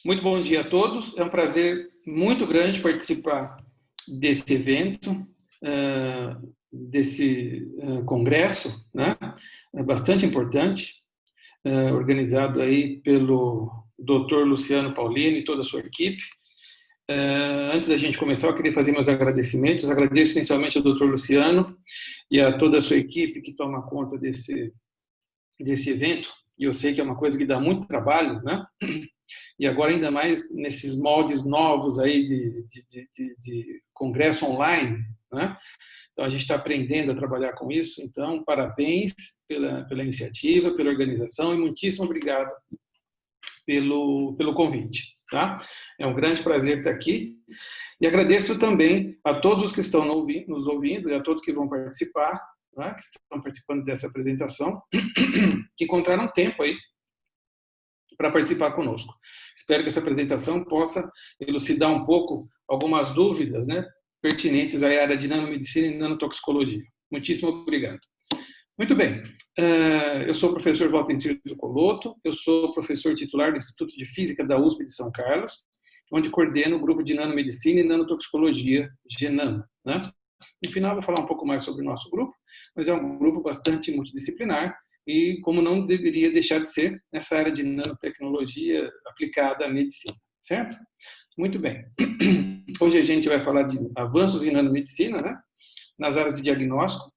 Muito bom dia a todos. É um prazer muito grande participar desse evento, desse congresso, né? É bastante importante, organizado aí pelo Dr. Luciano Paulino e toda a sua equipe. Antes da gente começar, eu queria fazer meus agradecimentos. Agradeço essencialmente ao Dr. Luciano e a toda a sua equipe que toma conta desse evento. E eu sei que é uma coisa que dá muito trabalho, né? E agora ainda mais nesses moldes novos aí de congresso online, né? Então a gente está aprendendo a trabalhar com isso. Então parabéns pela iniciativa, pela organização e muitíssimo obrigado pelo convite, tá? É um grande prazer estar aqui e agradeço também a todos os que estão nos ouvindo e a todos que vão participar, né? Que estão participando dessa apresentação, que encontraram tempo aí para participar conosco. Espero que essa apresentação possa elucidar um pouco algumas dúvidas, né, pertinentes à área de nanomedicina e nanotoxicologia. Muitíssimo obrigado. Muito bem, eu sou o professor Walter Encirso Coloto, eu sou professor titular do Instituto de Física da USP de São Carlos, onde coordeno o grupo de nanomedicina e nanotoxicologia, GENAM, né? No final, vou falar um pouco mais sobre o nosso grupo, mas é um grupo bastante multidisciplinar e, como não deveria deixar de ser, nessa área de nanotecnologia aplicada à medicina, certo? Muito bem. Hoje a gente vai falar de avanços em nanomedicina, né? Nas áreas de diagnóstico,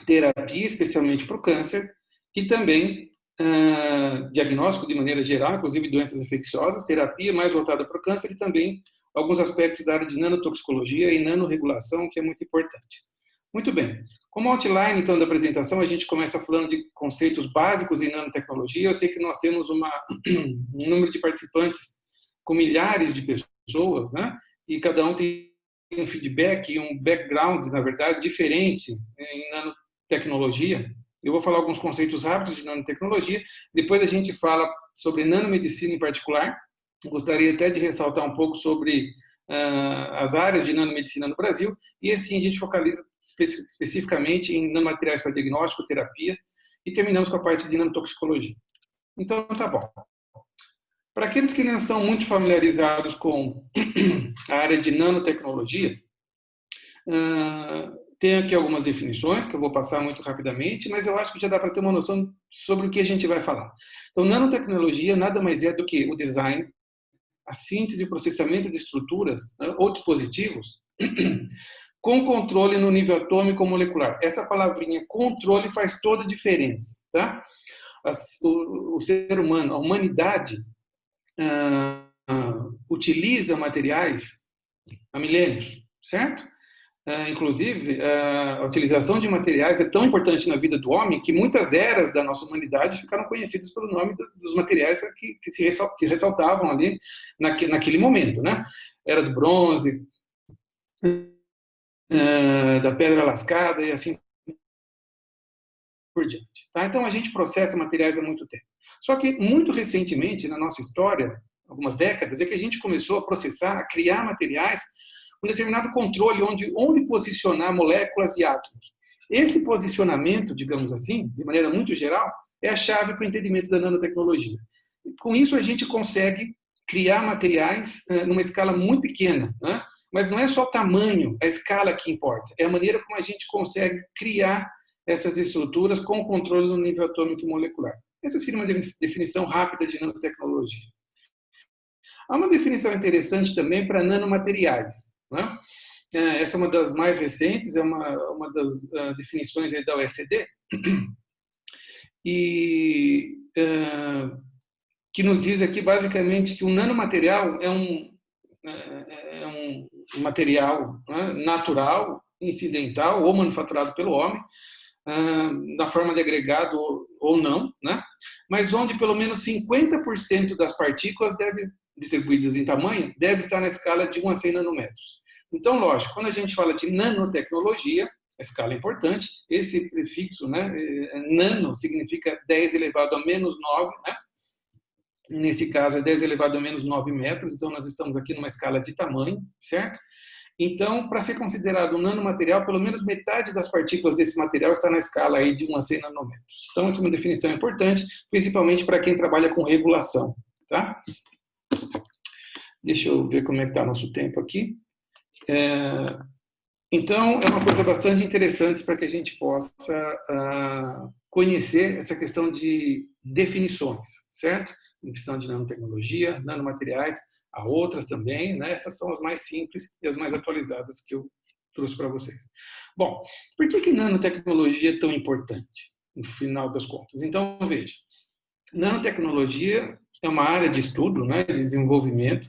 terapia, especialmente para o câncer, e também diagnóstico de maneira geral, inclusive doenças infecciosas, terapia mais voltada para o câncer e também alguns aspectos da área de nanotoxicologia e nanorregulação, que é muito importante. Muito bem. Como outline, então, da apresentação, a gente começa falando de conceitos básicos em nanotecnologia. Eu sei que nós temos um número de participantes com milhares de pessoas, né? E cada um tem um feedback, um background, na verdade, diferente em nanotecnologia. Eu vou falar alguns conceitos rápidos de nanotecnologia, depois a gente fala sobre nanomedicina em particular. Gostaria até de ressaltar um pouco sobre as áreas de nanomedicina no Brasil, e assim a gente focaliza especificamente em nanomateriais para diagnóstico, terapia, e terminamos com a parte de nanotoxicologia. Então, tá bom. Para aqueles que não estão muito familiarizados com a área de nanotecnologia, tem aqui algumas definições, que eu vou passar muito rapidamente, mas eu acho que já dá para ter uma noção sobre o que a gente vai falar. Então, nanotecnologia nada mais é do que o design, a síntese e processamento de estruturas, né, ou dispositivos com controle no nível atômico ou molecular. Essa palavrinha controle faz toda a diferença, tá? O ser humano, a humanidade, utiliza materiais há milênios, certo? Inclusive, a utilização de materiais é tão importante na vida do homem que muitas eras da nossa humanidade ficaram conhecidas pelo nome dos materiais que ressaltavam ali naquele momento, né? Era do bronze, da pedra lascada e assim por diante. Tá? Então, a gente processa materiais há muito tempo. Só que, muito recentemente, na nossa história, algumas décadas, é que a gente começou a processar, a criar materiais com determinado controle onde posicionar moléculas e átomos. Esse posicionamento, digamos assim, de maneira muito geral, é a chave para o entendimento da nanotecnologia. Com isso, a gente consegue criar materiais numa escala muito pequena, né? Mas não é só o tamanho, a escala que importa, é a maneira como a gente consegue criar essas estruturas com controle no nível atômico e molecular. Essa seria uma definição rápida de nanotecnologia. Há uma definição interessante também para nanomateriais, né? Essa é uma das mais recentes, é uma das definições da OECD, e que nos diz aqui basicamente que o nanomaterial é um material, né, natural, incidental ou manufaturado pelo homem, na forma de agregado ou não, né? Mas onde pelo menos 50% das partículas distribuídas em tamanho deve estar na escala de 1 a 100 nanômetros. Então, lógico, quando a gente fala de nanotecnologia, a escala é importante, esse prefixo, né, nano, significa 10 elevado a menos 9, né? Nesse caso é 10 elevado a menos 9 metros, então nós estamos aqui numa escala de tamanho, certo? Então, para ser considerado um nanomaterial, pelo menos metade das partículas desse material está na escala aí de 1 a 100 nanômetros. Então, essa é uma definição importante, principalmente para quem trabalha com regulação, tá? Deixa eu ver como é que está o nosso tempo aqui. Então, é uma coisa bastante interessante para que a gente possa conhecer essa questão de definições, certo? Definição de nanotecnologia, nanomateriais, há outras também, né? Essas são as mais simples e as mais atualizadas que eu trouxe para vocês. Bom, por que nanotecnologia é tão importante, no final das contas? Então, veja, nanotecnologia é uma área de estudo, né, de desenvolvimento,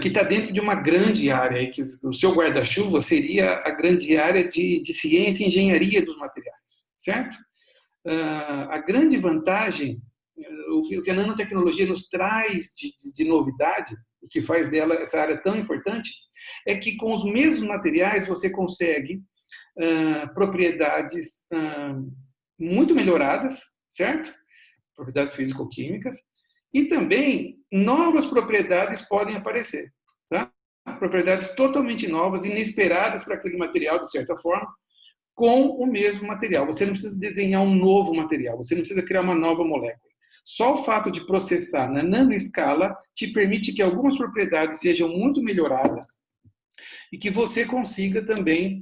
que está dentro de uma grande área, que o seu guarda-chuva seria a grande área de ciência e engenharia dos materiais, certo? A grande vantagem, o que a nanotecnologia nos traz de novidade, o que faz dela essa área tão importante, é que com os mesmos materiais você consegue propriedades muito melhoradas, certo? Propriedades físico-químicas, e também novas propriedades podem aparecer, tá? Propriedades totalmente novas, inesperadas para aquele material, de certa forma, com o mesmo material. Você não precisa desenhar um novo material, você não precisa criar uma nova molécula. Só o fato de processar na nanoescala te permite que algumas propriedades sejam muito melhoradas e que você consiga também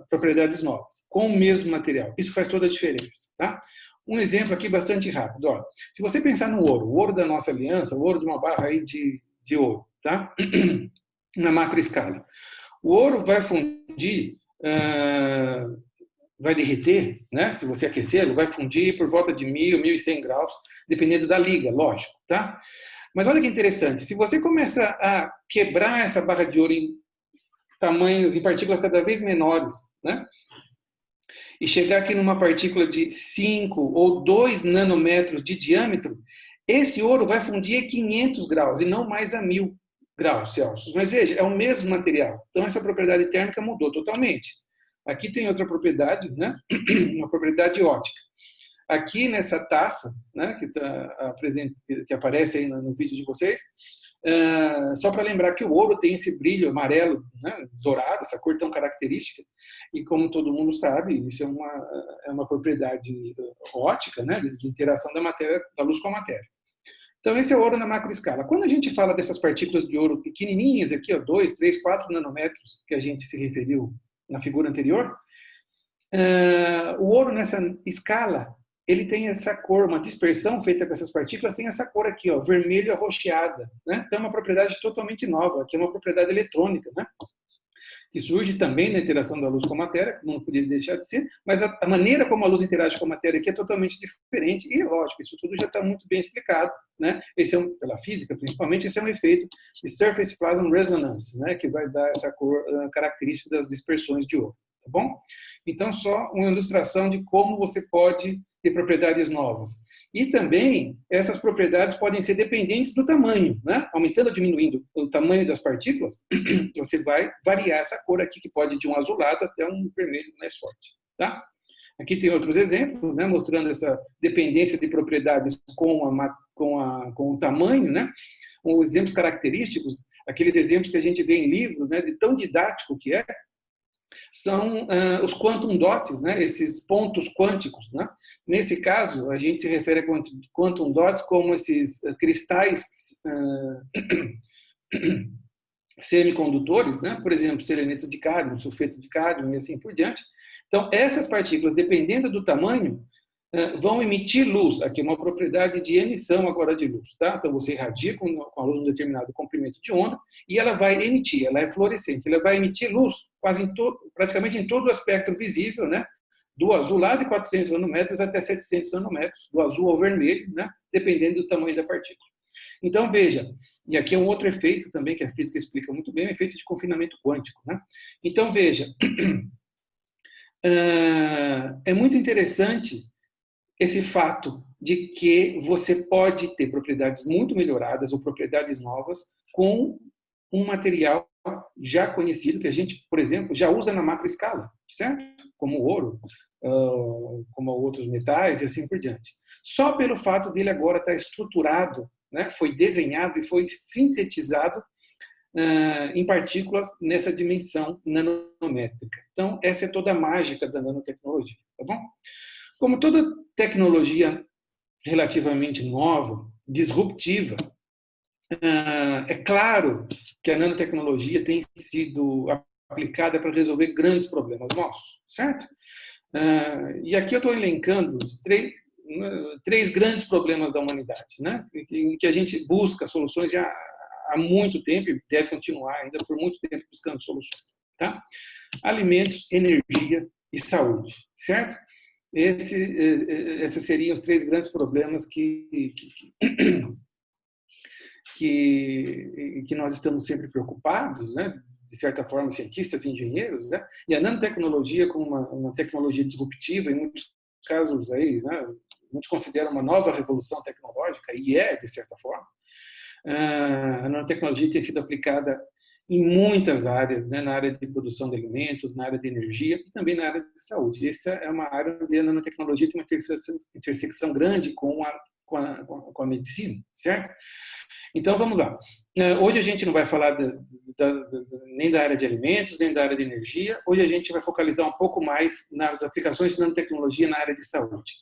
propriedades novas, com o mesmo material. Isso faz toda a diferença, tá? Um exemplo aqui bastante rápido. Ó. Se você pensar no ouro, o ouro da nossa aliança, o ouro de uma barra aí de ouro, tá? Na macroescala. O ouro vai fundir, vai derreter, né? Se você aquecê-lo, vai fundir por volta de 1.000, 1.100 graus, dependendo da liga, lógico, tá? Mas olha que interessante, se você começa a quebrar essa barra de ouro em tamanhos, em partículas cada vez menores, né? E chegar aqui numa partícula de 5 ou 2 nanômetros de diâmetro, esse ouro vai fundir a 500 graus e não mais a 1.000 graus Celsius. Mas veja, é o mesmo material. Então essa propriedade térmica mudou totalmente. Aqui tem outra propriedade, né? Uma propriedade ótica. Aqui nessa taça, né, que aparece aí no vídeo de vocês, só para lembrar que o ouro tem esse brilho amarelo, né, dourado, essa cor tão característica, e como todo mundo sabe, isso é uma propriedade óptica, né, de interação da matéria, da luz com a matéria. Então, esse é o ouro na macroescala. Quando a gente fala dessas partículas de ouro pequenininhas, aqui, ó, 2, 3, 4 nanômetros, que a gente se referiu na figura anterior, o ouro nessa escala, ele tem essa cor, uma dispersão feita com essas partículas, tem essa cor aqui, ó, vermelho arroxeada, né? Então é uma propriedade totalmente nova, que é uma propriedade eletrônica, né? Que surge também na interação da luz com a matéria, não podia deixar de ser, mas a maneira como a luz interage com a matéria aqui é totalmente diferente, e lógico, isso tudo já está muito bem explicado, né? Esse é pela física, principalmente, esse é um efeito de Surface Plasmon Resonance, né? Que vai dar essa cor característica das dispersões de ouro, tá bom? Então, só uma ilustração de como você pode ter propriedades novas. E também, essas propriedades podem ser dependentes do tamanho, né? Aumentando ou diminuindo o tamanho das partículas, você vai variar essa cor aqui, que pode ir de um azulado até um vermelho mais forte, tá? Aqui tem outros exemplos, né? Mostrando essa dependência de propriedades com o tamanho, né? Os exemplos característicos, aqueles exemplos que a gente vê em livros, né? De tão didático que é, são os quantum dots, né? Esses pontos quânticos, né? Nesse caso, a gente se refere a quantum dots como esses cristais semicondutores, né? Por exemplo, seleneto de cádmio, sulfeto de cádmio e assim por diante. Então, essas partículas, dependendo do tamanho, vão emitir luz. Aqui é uma propriedade de emissão agora de luz, tá? Então você irradia com a luz um determinado comprimento de onda e ela vai emitir, ela é fluorescente, ela vai emitir luz praticamente em todo o espectro visível, né? Do azul lá de 400 nanômetros até 700 nanômetros, do azul ao vermelho, né? Dependendo do tamanho da partícula. Então veja, e aqui é um outro efeito também que a física explica muito bem, o efeito de confinamento quântico, né? Então veja, é muito interessante esse fato de que você pode ter propriedades muito melhoradas ou propriedades novas com um material já conhecido, que a gente, por exemplo, já usa na macroescala, certo? Como o ouro, como outros metais e assim por diante. Só pelo fato dele agora estar estruturado, né? Foi desenhado e foi sintetizado em partículas nessa dimensão nanométrica. Então, essa é toda a mágica da nanotecnologia, tá bom? Como toda tecnologia relativamente nova, disruptiva, É claro que a nanotecnologia tem sido aplicada para resolver grandes problemas nossos, certo? E aqui eu estou elencando os três grandes problemas da humanidade, né? Em que a gente busca soluções já há muito tempo e deve continuar ainda por muito tempo buscando soluções, tá? Alimentos, energia e saúde, certo? Esses seriam os três grandes problemas que nós estamos sempre preocupados, né? De certa forma, cientistas e engenheiros, né? E a nanotecnologia como uma tecnologia disruptiva, em muitos casos aí, né? Muitos consideram uma nova revolução tecnológica, e de certa forma. A nanotecnologia tem sido aplicada em muitas áreas, né? Na área de produção de alimentos, na área de energia e também na área de saúde. Essa é uma área onde a nanotecnologia tem uma intersecção grande com a medicina, certo? Então, vamos lá. Hoje a gente não vai falar nem da área de alimentos, nem da área de energia. Hoje a gente vai focalizar um pouco mais nas aplicações de nanotecnologia na área de saúde.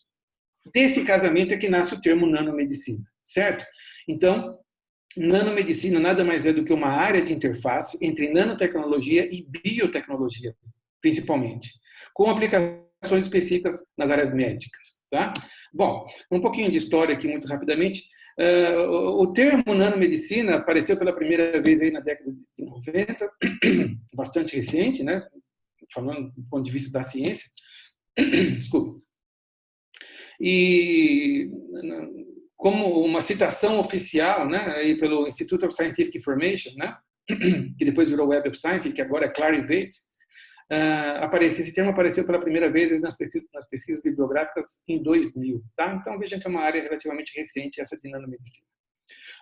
Desse casamento é que nasce o termo nanomedicina, certo? Então, nanomedicina nada mais é do que uma área de interface entre nanotecnologia e biotecnologia, principalmente, com aplicações específicas nas áreas médicas, tá? Bom, um pouquinho de história aqui, muito rapidamente. O termo nanomedicina apareceu pela primeira vez aí na década de 90, bastante recente, né? Falando do ponto de vista da ciência. Desculpa. E como uma citação oficial, né, aí pelo Institute of Scientific Information, né, que depois virou Web of Science, que agora é Clarivate, esse termo apareceu pela primeira vez nas pesquisas bibliográficas em 2000. Tá? Então, vejam que é uma área relativamente recente, essa de nanomedicina.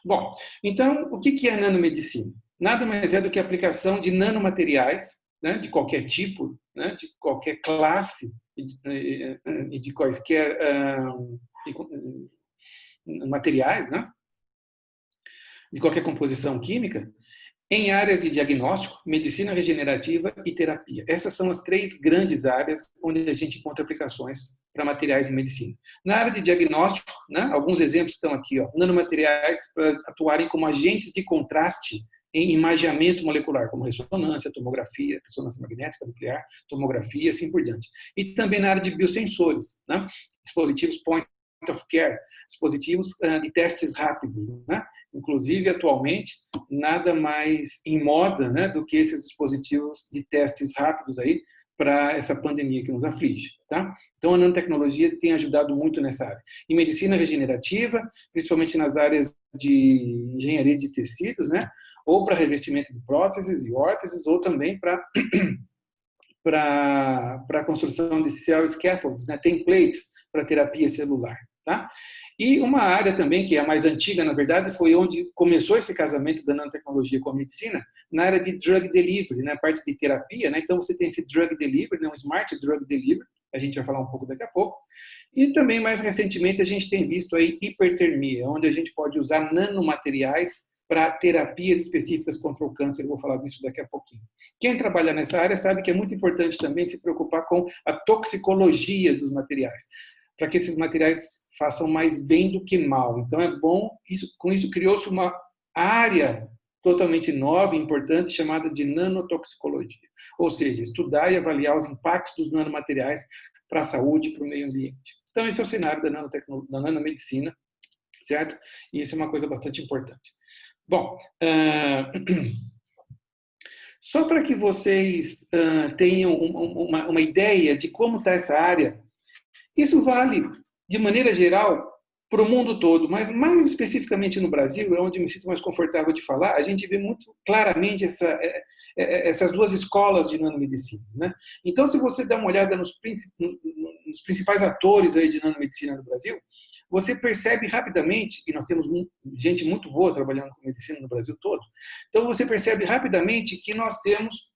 Bom, então, o que é nanomedicina? Nada mais é do que a aplicação de nanomateriais, né, de qualquer tipo, né, de qualquer classe e de quaisquer materiais, né, de qualquer composição química, em áreas de diagnóstico, medicina regenerativa e terapia. Essas são as três grandes áreas onde a gente encontra aplicações para materiais em medicina. Na área de diagnóstico, né, alguns exemplos estão aqui, ó, nanomateriais para atuarem como agentes de contraste em imageamento molecular, como ressonância, tomografia, ressonância magnética nuclear, tomografia, assim por diante. E também na área de biosensores, né, dispositivos point of care, dispositivos de testes rápidos, né? Inclusive, atualmente, nada mais em moda, né, do que esses dispositivos de testes rápidos aí para essa pandemia que nos aflige, tá? Então, a nanotecnologia tem ajudado muito nessa área. Em medicina regenerativa, principalmente nas áreas de engenharia de tecidos, né, ou para revestimento de próteses e órteses, ou também para a construção de cell scaffolds, né, templates para terapia celular, tá? E uma área também, que é a mais antiga, na verdade, foi onde começou esse casamento da nanotecnologia com a medicina, na área de drug delivery, na parte de terapia, né? Então, você tem esse drug delivery, né? Um smart drug delivery, a gente vai falar um pouco daqui a pouco. E também, mais recentemente, a gente tem visto aí hipertermia, onde a gente pode usar nanomateriais para terapias específicas contra o câncer. Eu vou falar disso daqui a pouquinho. Quem trabalha nessa área sabe que é muito importante também se preocupar com a toxicologia dos materiais, para que esses materiais façam mais bem do que mal. Então, é bom, com isso criou-se uma área totalmente nova e importante chamada de nanotoxicologia, ou seja, estudar e avaliar os impactos dos nanomateriais para a saúde e para o meio ambiente. Então, esse é o cenário da nanomedicina, certo? E isso é uma coisa bastante importante. Bom, só para que vocês tenham uma ideia de como está essa área, isso vale, de maneira geral, para o mundo todo, mas mais especificamente no Brasil, é onde me sinto mais confortável de falar, a gente vê muito claramente essas duas escolas de nanomedicina, né? Então, se você dá uma olhada nos principais atores aí de nanomedicina no Brasil, você percebe rapidamente, e nós temos gente muito boa trabalhando com medicina no Brasil todo, então você percebe rapidamente que nós temos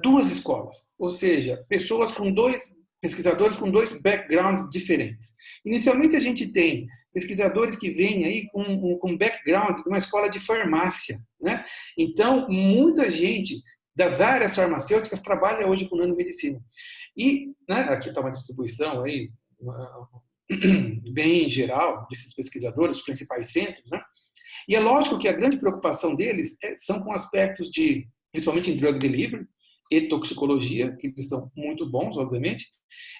duas escolas, ou seja, pesquisadores com dois backgrounds diferentes. Inicialmente, a gente tem pesquisadores que vêm aí com background de uma escola de farmácia, né? Então, muita gente das áreas farmacêuticas trabalha hoje com nanomedicina. E, né, aqui está uma distribuição aí, bem geral, desses pesquisadores, os principais centros, né? E é lógico que a grande preocupação deles são com aspectos de, principalmente em drug delivery e toxicologia, que eles são muito bons, obviamente,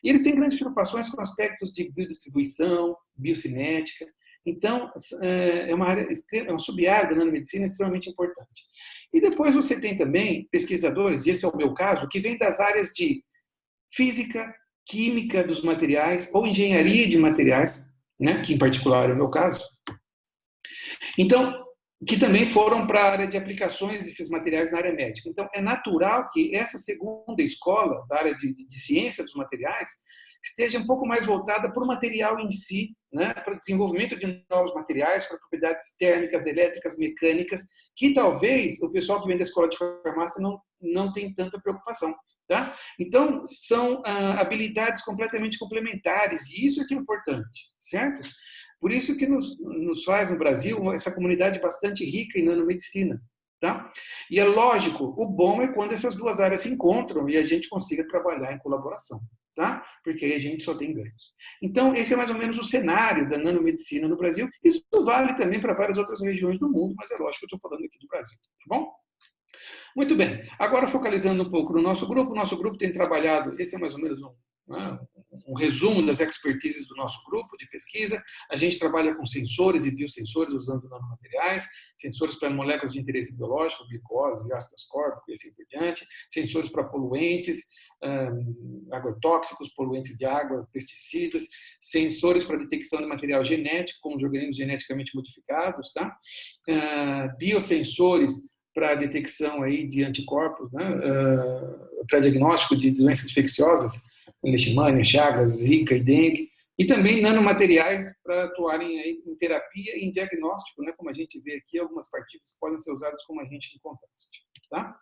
e eles têm grandes preocupações com aspectos de biodistribuição, biocinética. Então, é uma área, é uma sub-área da nanomedicina extremamente importante. E depois você tem também pesquisadores, e esse é o meu caso, que vêm das áreas de física, química dos materiais ou engenharia de materiais, né, que em particular é o meu caso. Então, que também foram para a área de aplicações desses materiais na área médica. Então, é natural que essa segunda escola, da área de ciência dos materiais, esteja um pouco mais voltada para o material em si, né, para o desenvolvimento de novos materiais, para propriedades térmicas, elétricas, mecânicas, que talvez o pessoal que vem da escola de farmácia não tem tanta preocupação. Tá? Então, são habilidades completamente complementares, e isso é que é importante, certo? Por isso que nos faz, no Brasil, essa comunidade bastante rica em nanomedicina. Tá? E é lógico, o bom é quando essas duas áreas se encontram e a gente consiga trabalhar em colaboração, tá? Porque aí a gente só tem ganhos. Então, esse é mais ou menos o cenário da nanomedicina no Brasil. Isso vale também para várias outras regiões do mundo, mas é lógico que eu estou falando aqui do Brasil, tá bom? Muito bem. Agora, focalizando um pouco no nosso grupo tem trabalhado, esse é mais ou menos um resumo das expertises do nosso grupo de pesquisa. A gente trabalha com sensores e biosensores usando nanomateriais, sensores para moléculas de interesse biológico, glicose, ácido ascórbico e assim por diante, sensores para poluentes, agrotóxicos, poluentes de água, pesticidas, sensores para detecção de material genético, como os organismos geneticamente modificados, tá? Biosensores para detecção aí de anticorpos, né? Para diagnóstico de doenças infecciosas, leishmania, chagas, zika e dengue, e também nanomateriais para atuarem aí em terapia e em diagnóstico, né? Como a gente vê aqui, algumas partículas podem ser usadas como agente de contraste, tá?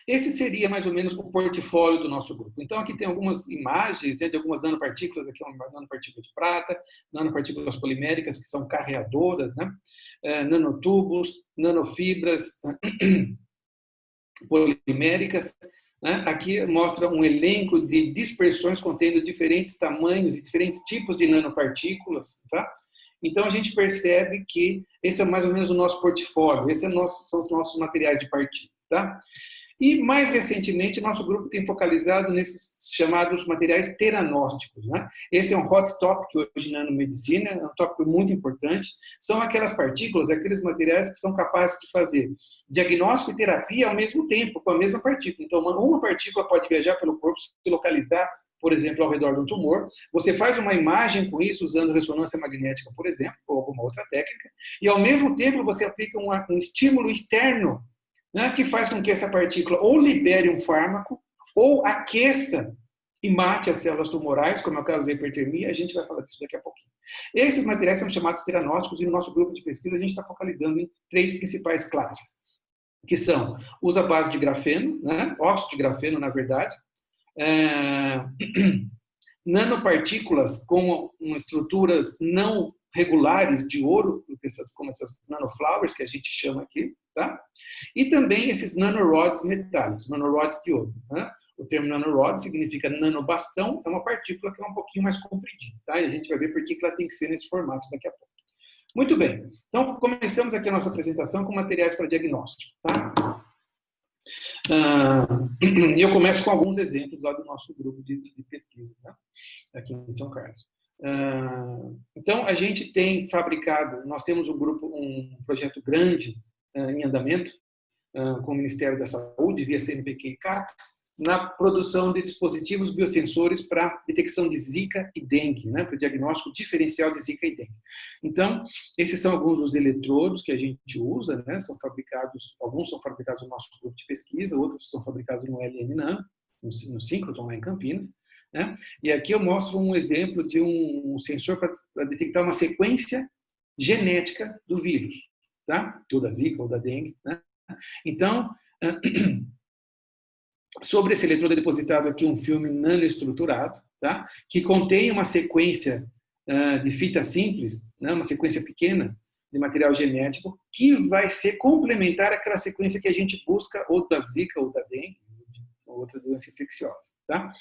Esse seria mais ou menos o portfólio do nosso grupo. Então, aqui tem algumas imagens, né, de algumas nanopartículas, aqui é uma nanopartícula de prata, nanopartículas poliméricas, que são carreadoras, né, nanotubos, nanofibras poliméricas. Né? Aqui mostra um elenco de dispersões contendo diferentes tamanhos e diferentes tipos de nanopartículas. Tá? Então, a gente percebe que esse é mais ou menos o nosso portfólio, esses são os nossos materiais de partícula. Tá? E, mais recentemente, nosso grupo tem focalizado nesses chamados materiais teranósticos. Né? Esse é um hot topic hoje na nanomedicina, é um tópico muito importante. São aquelas partículas, aqueles materiais que são capazes de fazer diagnóstico e terapia ao mesmo tempo, com a mesma partícula. Então, uma partícula pode viajar pelo corpo, se localizar, por exemplo, ao redor de um tumor. Você faz uma imagem com isso, usando ressonância magnética, por exemplo, ou alguma outra técnica, e, ao mesmo tempo, você aplica um estímulo externo, né, que faz com que essa partícula ou libere um fármaco, ou aqueça e mate as células tumorais, como é o caso da hipertermia. A gente vai falar disso daqui a pouquinho. Esses materiais são chamados teranósticos, e no nosso grupo de pesquisa a gente está focalizando em 3 principais classes, que são os à base de grafeno, né, óxido de grafeno, na verdade, nanopartículas com estruturas não regulares de ouro, como essas nanoflowers que a gente chama aqui, tá? E também esses nanorods metálicos, nanorods de ouro, né? O termo nanorod significa nanobastão, é uma partícula que é um pouquinho mais compridinha, tá? E a gente vai ver por que ela tem que ser nesse formato daqui a pouco. Muito bem. Então, começamos aqui a nossa apresentação com materiais para diagnóstico, tá? E eu começo com alguns exemplos lá do nosso grupo de pesquisa, né? Aqui em São Carlos. Então, a gente tem fabricado, nós temos um projeto grande em andamento com o Ministério da Saúde, via CNPq e CAPES, na produção de dispositivos biosensores para detecção de Zika e dengue, né, para o diagnóstico diferencial de Zika e dengue. Então, esses são alguns dos eletrodos que a gente usa, né, são fabricados, alguns são fabricados no nosso grupo de pesquisa, outros são fabricados no LN Nano, no Síncroton, lá em Campinas. Né? E aqui eu mostro um exemplo de um sensor para detectar uma sequência genética do vírus, tá? Ou da Zika ou da dengue. Né? Então, sobre esse eletrodo é depositado aqui um filme nanoestruturado, tá? Que contém uma sequência de fita simples, né? Uma sequência pequena de material genético, que vai ser complementar àquela sequência que a gente busca, ou da Zika ou da dengue, ou outra doença infecciosa. Tá?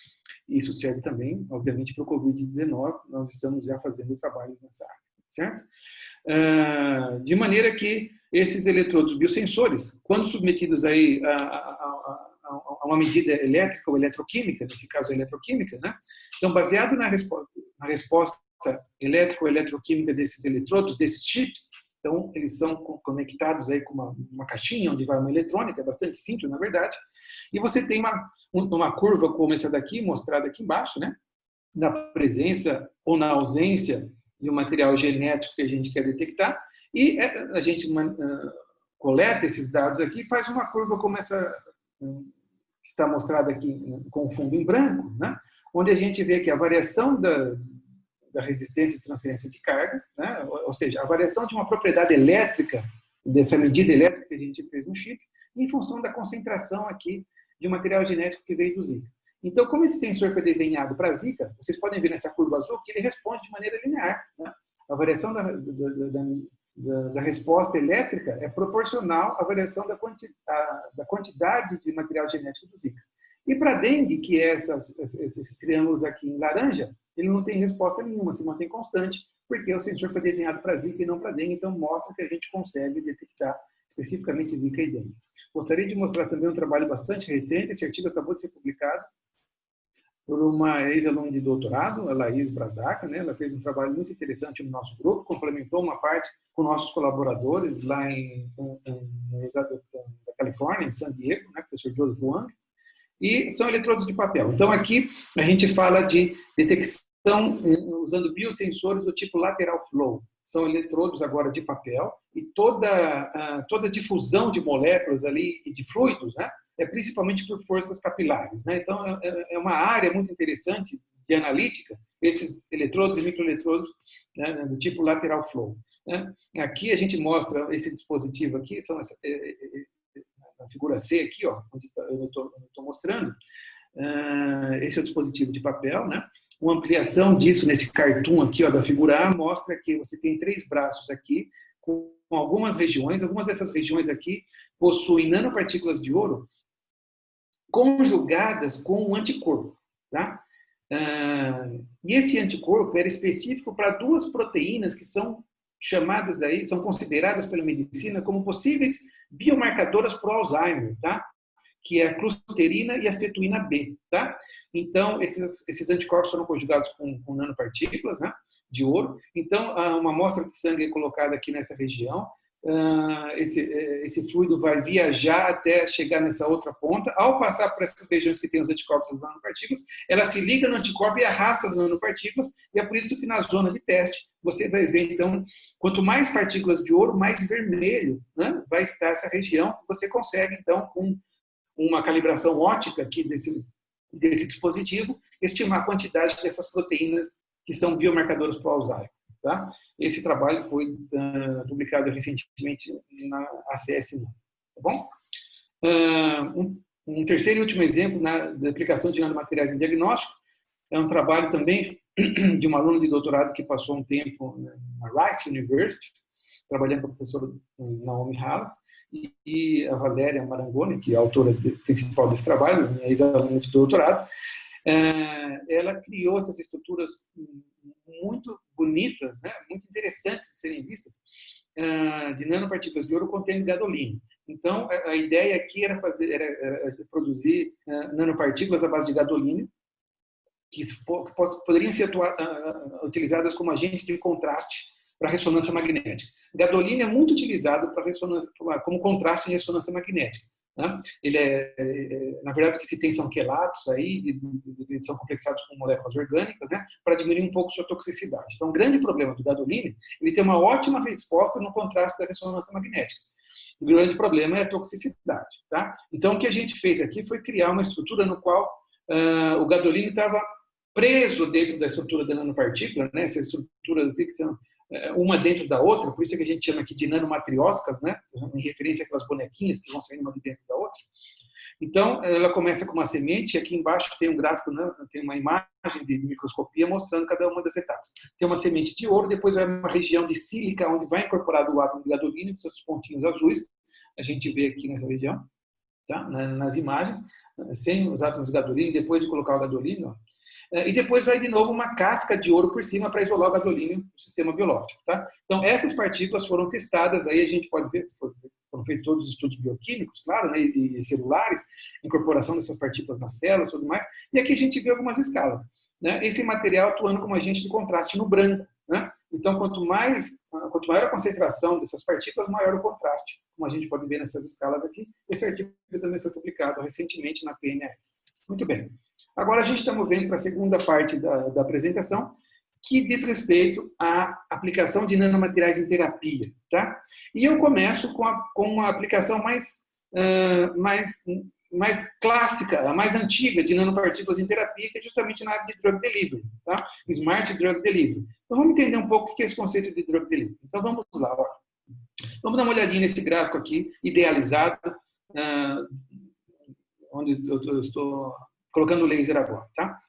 Isso serve também, obviamente, para o Covid-19, nós estamos já fazendo trabalho nessa área, certo? de maneira que esses eletrodos biosensores, quando submetidos aí a uma medida elétrica ou eletroquímica, nesse caso a eletroquímica, né? Então, baseado na resposta elétrica ou eletroquímica desses eletrodos, desses chips, então eles são conectados aí com uma caixinha onde vai uma eletrônica, é bastante simples, na verdade, e você tem uma curva como essa daqui, mostrada aqui embaixo, né? Na presença ou na ausência de um material genético que a gente quer detectar, e a gente coleta esses dados aqui e faz uma curva como essa que está mostrada aqui com fundo em branco, né? Onde a gente vê que a variação da resistência e transferência de carga, né? Ou seja, a variação de uma propriedade elétrica, dessa medida elétrica que a gente fez no chip, em função da concentração aqui de um material genético que veio do Zika. Então, como esse sensor foi desenhado para Zika, vocês podem ver nessa curva azul que ele responde de maneira linear, né? A variação da resposta elétrica é proporcional à variação da quantidade de material genético do Zika. E para a dengue, que é esses triângulos aqui em laranja, ele não tem resposta nenhuma, se mantém constante, porque o sensor foi desenhado para Zika e não para dengue, então mostra que a gente consegue detectar especificamente Zika e dengue. Gostaria de mostrar também um trabalho bastante recente, esse artigo acabou de ser publicado por uma ex-aluna de doutorado, a Laís Bradaca, né? Ela fez um trabalho muito interessante no nosso grupo, complementou uma parte com nossos colaboradores lá no estado da Califórnia, em San Diego, né? O professor Joseph Wang, e são eletrodos de papel. Então, aqui a gente fala de detecção usando biosensores do tipo lateral flow. São eletrodos agora de papel e toda difusão de moléculas ali e de fluidos, né? É principalmente por forças capilares, né? Então, é uma área muito interessante de analítica, esses eletrodos e microeletrodos, né, do tipo lateral flow, né? Aqui a gente mostra esse dispositivo aqui, são na figura C aqui, ó, onde eu estou mostrando, esse é o dispositivo de papel, né? Uma ampliação disso nesse cartoon aqui, ó, da figura A, mostra que você tem 3 braços aqui, com algumas dessas regiões aqui possuem nanopartículas de ouro conjugadas com um anticorpo, tá? E esse anticorpo era específico para 2 proteínas que são chamadas aí, são consideradas pela medicina como possíveis biomarcadoras para o Alzheimer, tá? Que é a clusterina e a fetuína B, tá? Então, esses anticorpos foram conjugados com nanopartículas, né, de ouro. Então, uma amostra de sangue é colocada aqui nessa região. Esse fluido vai viajar até chegar nessa outra ponta. Ao passar por essas regiões que tem os anticorpos e as nanopartículas, ela se liga no anticorpo e arrasta as nanopartículas, e é por isso que na zona de teste você vai ver, então, quanto mais partículas de ouro, mais vermelho, né, vai estar essa região. Você consegue, então, com uma calibração ótica aqui desse dispositivo, estimar a quantidade dessas proteínas que são biomarcadoras para o Alzheimer. Tá? Esse trabalho foi publicado recentemente na ACS. Tá bom? Um terceiro e último exemplo da aplicação de nanomateriais em diagnóstico é um trabalho também de uma aluna de doutorado que passou um tempo na Rice University, trabalhando com a professora Naomi Hallas, e a Valéria Marangoni, que é a autora principal desse trabalho, minha ex-aluna de doutorado. Ela criou essas estruturas muito bonitas, né, muito interessantes de serem vistas, de nanopartículas de ouro contendo gadolínio. Então, a ideia aqui era produzir nanopartículas à base de gadolínio, que poderiam ser utilizadas como agentes de contraste para ressonância magnética. Gadolínio é muito utilizado como contraste em ressonância magnética. Né? Ele na verdade, o que se tem são quelatos aí, eles são complexados com moléculas orgânicas, né, para diminuir um pouco sua toxicidade. Então, o grande problema do gadolínio, ele tem uma ótima resposta no contraste da ressonância magnética. O grande problema é a toxicidade. Tá? Então, o que a gente fez aqui foi criar uma estrutura no qual o gadolínio estava preso dentro da estrutura da nanopartícula, né, essa estrutura que são uma dentro da outra, por isso que a gente chama aqui de nanomatrioscas, né, em referência àquelas bonequinhas que vão saindo uma de dentro da outra. Então, ela começa com uma semente, e aqui embaixo tem um gráfico, né, tem uma imagem de microscopia mostrando cada uma das etapas. Tem uma semente de ouro, depois vai uma região de sílica, onde vai incorporado o átomo de gadolínio, com seus pontinhos azuis, a gente vê aqui nessa região, tá, nas imagens, sem os átomos de gadolínio, depois de colocar o gadolínio, ó. E depois vai de novo uma casca de ouro por cima para isolar o gadolínio do sistema biológico. Tá? Então, essas partículas foram testadas, aí a gente pode ver, foram feitos todos os estudos bioquímicos, claro, né, e celulares, incorporação dessas partículas nas células e tudo mais, e aqui a gente vê algumas escalas. Né? Esse material atuando como agente de contraste no branco. Né? Então, quanto maior a concentração dessas partículas, maior o contraste, como a gente pode ver nessas escalas aqui. Esse artigo também foi publicado recentemente na PNAS. Muito bem. Agora a gente está movendo para a segunda parte da apresentação, que diz respeito à aplicação de nanomateriais em terapia. Tá? E eu começo com uma aplicação mais clássica, a mais antiga de nanopartículas em terapia, que é justamente na área de drug delivery, tá? Smart Drug Delivery. Então vamos entender um pouco o que é esse conceito de drug delivery. Então vamos lá. Ó. Vamos dar uma olhadinha nesse gráfico aqui, idealizado, onde eu estou colocando o laser agora. Tá?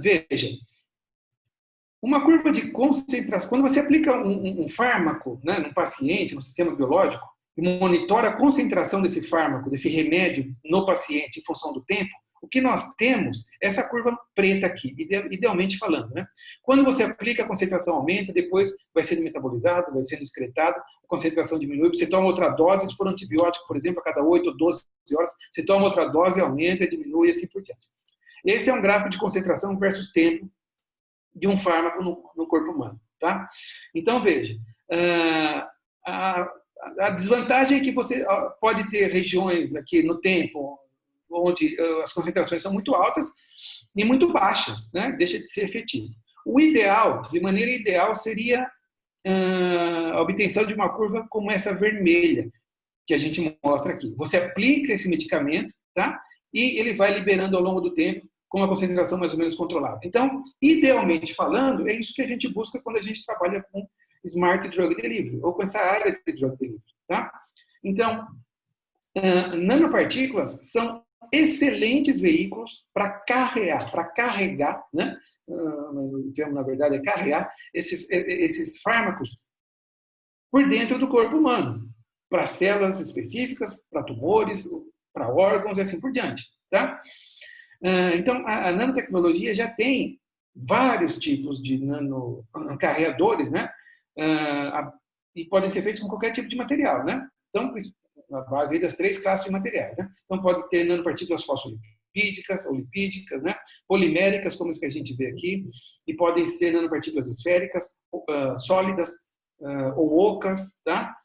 Veja, uma curva de concentração, quando você aplica um fármaco, né, num paciente, no sistema biológico, e monitora a concentração desse fármaco, desse remédio no paciente em função do tempo, o que nós temos é essa curva preta aqui, idealmente falando. Né? Quando você aplica, a concentração aumenta, depois vai sendo metabolizado, vai sendo excretado, a concentração diminui, você toma outra dose, se for antibiótico, por exemplo, a cada 8 ou 12 horas, você toma outra dose, aumenta, diminui e assim por diante. Esse é um gráfico de concentração versus tempo de um fármaco no corpo humano. Tá? Então, veja, a desvantagem é que você pode ter regiões aqui no tempo onde as concentrações são muito altas e muito baixas, né? Deixa de ser efetivo. O ideal, de maneira ideal, seria a obtenção de uma curva como essa vermelha, que a gente mostra aqui. Você aplica esse medicamento, tá? E ele vai liberando ao longo do tempo com uma concentração mais ou menos controlada. Então, idealmente falando, é isso que a gente busca quando a gente trabalha com Smart Drug Delivery, ou com essa área de Drug Delivery. Tá? Então, nanopartículas são excelentes veículos para carregar, né? O termo, na verdade, é carregar esses fármacos por dentro do corpo humano, para células específicas, para tumores, para órgãos e assim por diante. Tá? Então, a nanotecnologia já tem vários tipos de nanocarreadores, né? E podem ser feitos com qualquer tipo de material, né? Então, na base das 3 classes de materiais, né? Então, pode ter nanopartículas fosfolipídicas ou lipídicas, né? Poliméricas, como as que a gente vê aqui, e podem ser nanopartículas esféricas, sólidas ou ocas, tá?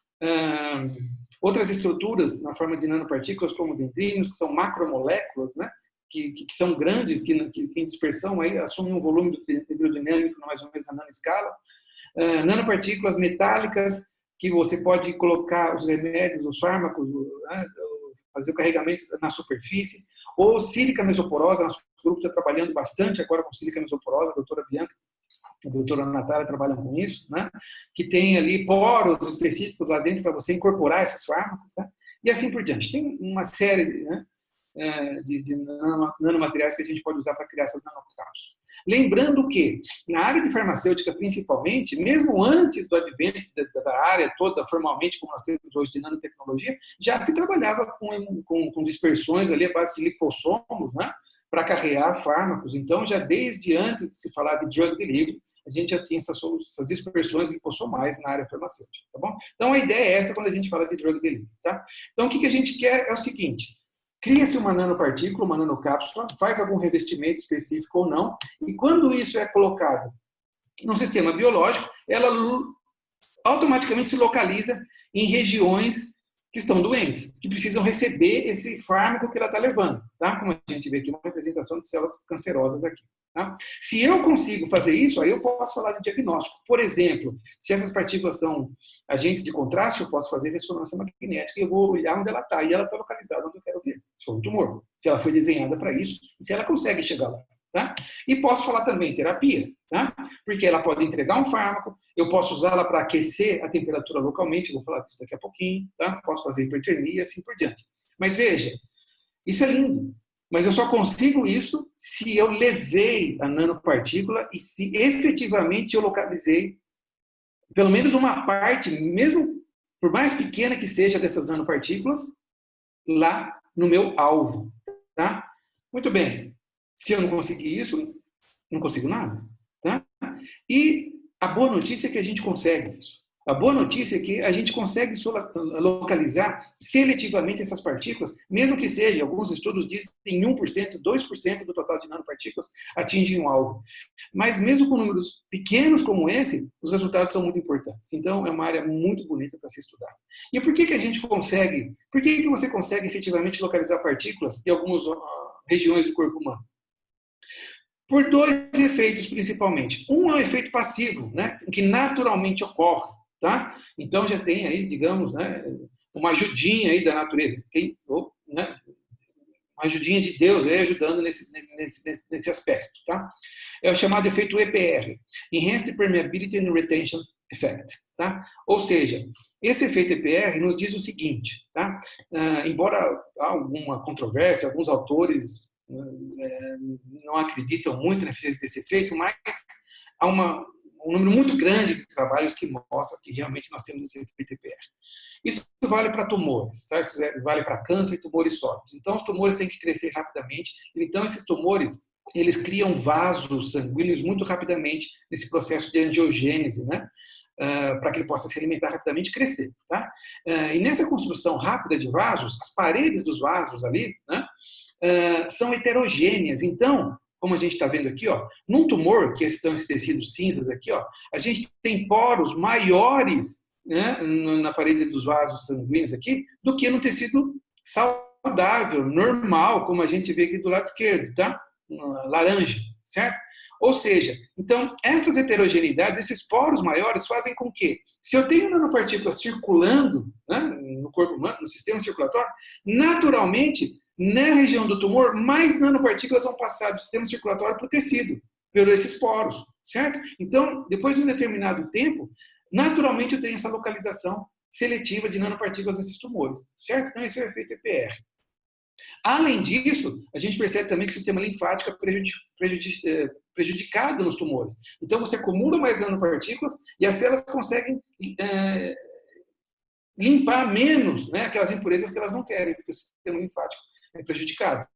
Outras estruturas na forma de nanopartículas, como dendrinos, que são macromoléculas, né? Que são grandes, que em dispersão aí, assumem um volume hidrodinâmico mais ou menos na nanoscala. Nanopartículas metálicas, que você pode colocar os remédios, os fármacos, né, fazer o carregamento na superfície, ou sílica mesoporosa, nosso grupo está trabalhando bastante agora com sílica mesoporosa, a doutora Bianca, a doutora Natália trabalham com isso, né, que tem ali poros específicos lá dentro para você incorporar esses fármacos, né, e assim por diante. Tem uma série, né, de nanomateriais que a gente pode usar para criar essas nanocápsulas. Lembrando que, na área de farmacêutica principalmente, mesmo antes do advento da área toda, formalmente, como nós temos hoje de nanotecnologia, já se trabalhava com dispersões ali à base de lipossomos, né, para carregar fármacos. Então, já desde antes de se falar de drug delivery, a gente já tinha essas dispersões lipossomais na área farmacêutica, tá bom? Então, a ideia é essa quando a gente fala de drug delivery, tá? Então, o que a gente quer é o seguinte: cria-se uma nanopartícula, uma nanocápsula, faz algum revestimento específico ou não, e quando isso é colocado no sistema biológico, ela automaticamente se localiza em regiões que estão doentes, que precisam receber esse fármaco que ela está levando, tá? Como a gente vê aqui, uma representação de células cancerosas aqui. Tá? Se eu consigo fazer isso, aí eu posso falar de diagnóstico. Por exemplo, se essas partículas são agentes de contraste, eu posso fazer ressonância magnética e eu vou olhar onde ela está, e ela está localizada onde eu quero ver, se for um tumor, se ela foi desenhada para isso, e se ela consegue chegar lá. Tá? E posso falar também terapia, tá? Porque ela pode entregar um fármaco, eu posso usá-la para aquecer a temperatura localmente, eu vou falar disso daqui a pouquinho, tá? Posso fazer hipertermia e assim por diante. Mas veja, isso é lindo, mas eu só consigo isso se eu levei a nanopartícula e se efetivamente eu localizei pelo menos uma parte, mesmo por mais pequena que seja dessas nanopartículas, lá no meu alvo, tá? Muito bem. Se eu não conseguir isso, Não consigo nada. Tá? E a boa notícia é que a gente consegue isso. A boa notícia é que a gente consegue localizar seletivamente essas partículas, mesmo que seja, alguns estudos dizem, 1%, 2% do total de nanopartículas atingem um alvo. Mas mesmo com números pequenos como esse, os resultados são muito importantes. Então, é uma área muito bonita para se estudar. E por que a gente consegue, por que você consegue efetivamente localizar partículas em algumas regiões do corpo humano? Por dois efeitos, principalmente. Um é o efeito passivo, né, que naturalmente ocorre. Tá? Então, já tem aí, digamos, né, uma ajudinha aí da natureza. Tem, né, uma ajudinha de Deus aí ajudando nesse aspecto. Tá? É o chamado efeito EPR, Enhanced Permeability and Retention Effect. Tá? Ou seja, esse efeito EPR nos diz o seguinte, tá? Embora há alguma controvérsia, alguns autores não acreditam muito na eficiência desse efeito, mas há um número muito grande de trabalhos que mostram que realmente nós temos esse efeito EPR. Isso vale para tumores, tá? Isso vale para câncer e tumores sólidos. Então, os tumores têm que crescer rapidamente. Então, esses tumores, eles criam vasos sanguíneos muito rapidamente nesse processo de angiogênese, né? Para que ele possa se alimentar rapidamente e crescer. Tá? E nessa construção rápida de vasos, as paredes dos vasos ali, né, são heterogêneas. Então, como a gente está vendo aqui, ó, num tumor, que são esses tecidos cinzas aqui, ó, a gente tem poros maiores, né, na parede dos vasos sanguíneos aqui, do que no tecido saudável, normal, como a gente vê aqui do lado esquerdo, tá? Laranja, certo? Ou seja, então, essas heterogeneidades, esses poros maiores fazem com que, se eu tenho nanopartículas circulando, né, no corpo humano, no sistema circulatório, naturalmente, na região do tumor, mais nanopartículas vão passar do sistema circulatório para o tecido, por esses poros, certo? Então, depois de um determinado tempo, naturalmente eu tenho essa localização seletiva de nanopartículas nesses tumores, certo? Então, esse é o efeito EPR. Além disso, a gente percebe também que o sistema linfático é prejudicado nos tumores. Então, você acumula mais nanopartículas e as células conseguem limpar menos, né, aquelas impurezas que elas não querem, porque o sistema linfático é prejudicado.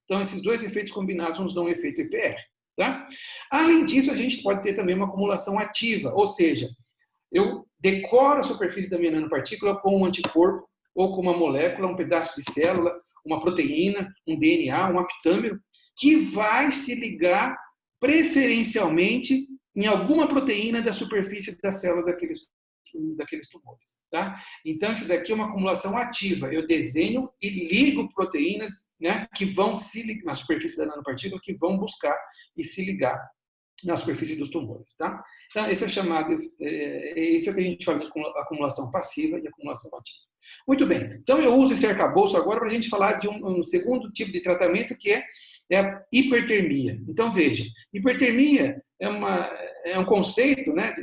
Então, esses dois efeitos combinados nos dão um efeito EPR. Tá? Além disso, a gente pode ter também uma acumulação ativa, ou seja, eu decoro a superfície da minha nanopartícula com um anticorpo ou com uma molécula, um pedaço de célula, uma proteína, um DNA, um apitâmero, que vai se ligar preferencialmente em alguma proteína da superfície da célula daqueles tumores. Tá? Então, isso daqui é uma acumulação ativa. Eu desenho e ligo proteínas, né, que vão se ligar na superfície da nanopartícula, que vão buscar e se ligar na superfície dos tumores. Tá? Então, esse é chamado, esse é o que a gente fala de acumulação passiva e acumulação ativa. Muito bem, então eu uso esse arcabouço agora para a gente falar de um segundo tipo de tratamento, que é a hipertermia. Então, veja, hipertermia é um conceito, né,